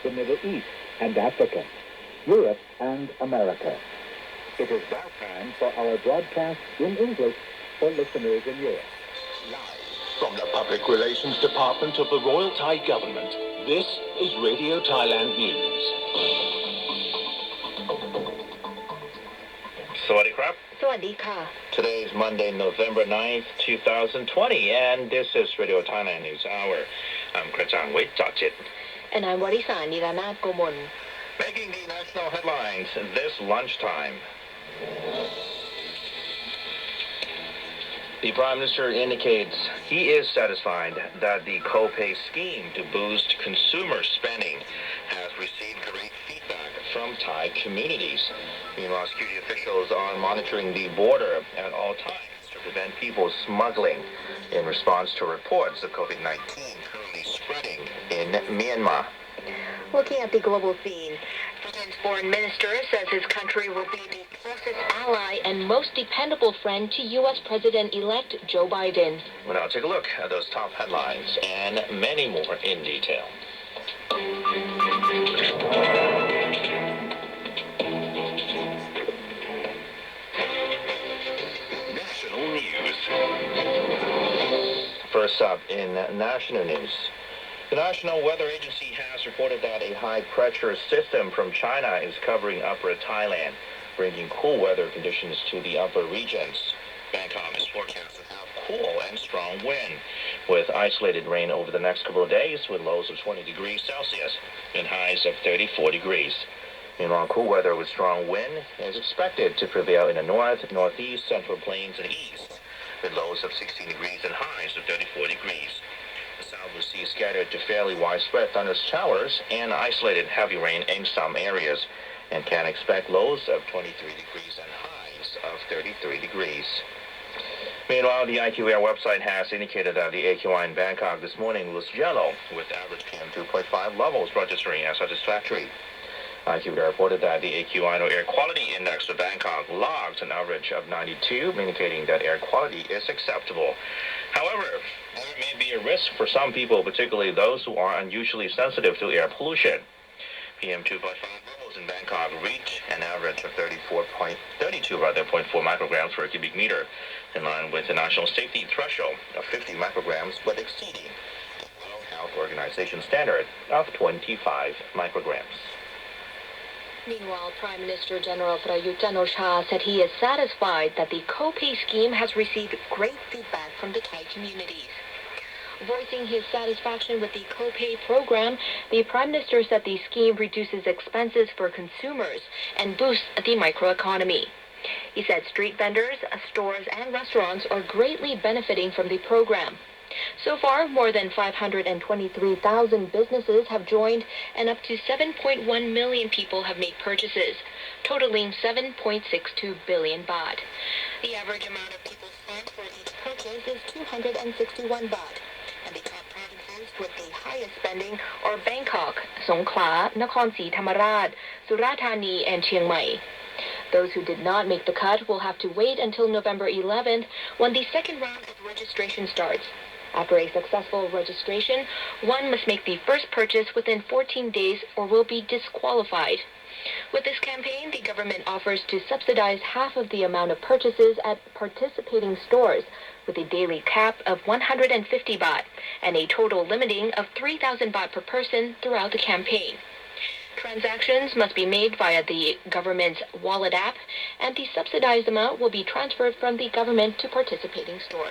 the Middle East and Africa, Europe and America. It is now time for our broadcast in English for listeners in Europe. Live from the Public Relations Department of the Royal Thai Government, this is Radio Thailand News. สวัสดีครับ สวัสดีค่ะ Today is Monday, November 9th, 2020, and this is Radio Thailand News Hour. I'm Krachang Wait And I'm Warisa Niranath Gomon. Making the national headlines this lunchtime. The Prime Minister indicates he is satisfied that the co-pay scheme to boost consumer spending has received great feedback from Thai communities. Meanwhile, security officials are monitoring the border at all times to prevent people smuggling in response to reports of COVID-19 currently spreading in Myanmar. Looking at the global scene, Britain's foreign minister says his country will be the closest ally and most dependable friend to U.S. President-elect Joe Biden. Well, now take a look at those top headlines and many more in detail. National news. First up in national news. The National Weather Agency has reported that a high-pressure system from China is covering upper Thailand, bringing cool weather conditions to the upper regions. Bangkok is forecast to have cool and strong wind, with isolated rain over the next couple of days, with lows of 20 degrees Celsius and highs of 34 degrees. Meanwhile, cool weather with strong wind is expected to prevail in the north, northeast, central plains, and east, with lows of 16 degrees and highs of 34 degrees. The south will see scattered to fairly widespread thunder showers and isolated heavy rain in some areas, and can expect lows of 23 degrees and highs of 33 degrees. Meanwhile, the IQAir website has indicated that the AQI in Bangkok this morning was yellow, with average PM2.5 levels registering as satisfactory. IQAir reported that the AQI or air quality index for Bangkok logged an average of 92, indicating that air quality is acceptable. However, there may be a risk for some people, particularly those who are unusually sensitive to air pollution. PM2.5 levels in Bangkok reached an average of 0.4 micrograms per cubic meter, in line with the national safety threshold of 50 micrograms, but exceeding the World Health Organization standard of 25 micrograms. Meanwhile, Prime Minister General Prayut Chan-o-cha said he is satisfied that the co-pay scheme has received great feedback from the Thai communities. Voicing his satisfaction with the co-pay program, the Prime Minister said the scheme reduces expenses for consumers and boosts the microeconomy. He said street vendors, stores, and restaurants are greatly benefiting from the program. So far, more than 523,000 businesses have joined, and up to 7.1 million people have made purchases, totaling 7.62 billion baht. The average amount of people spent for each purchase is 261 baht, and the top provinces with the highest spending are Bangkok, Songkhla, Nakhon Si Thammarat, Surat Thani, and Chiang Mai. Those who did not make the cut will have to wait until November 11th, when the second round of registration starts. After a successful registration, one must make the first purchase within 14 days or will be disqualified. With this campaign, the government offers to subsidize half of the amount of purchases at participating stores, with a daily cap of 150 baht and a total limiting of 3,000 baht per person throughout the campaign. Transactions must be made via the government's wallet app, and the subsidized amount will be transferred from the government to participating stores.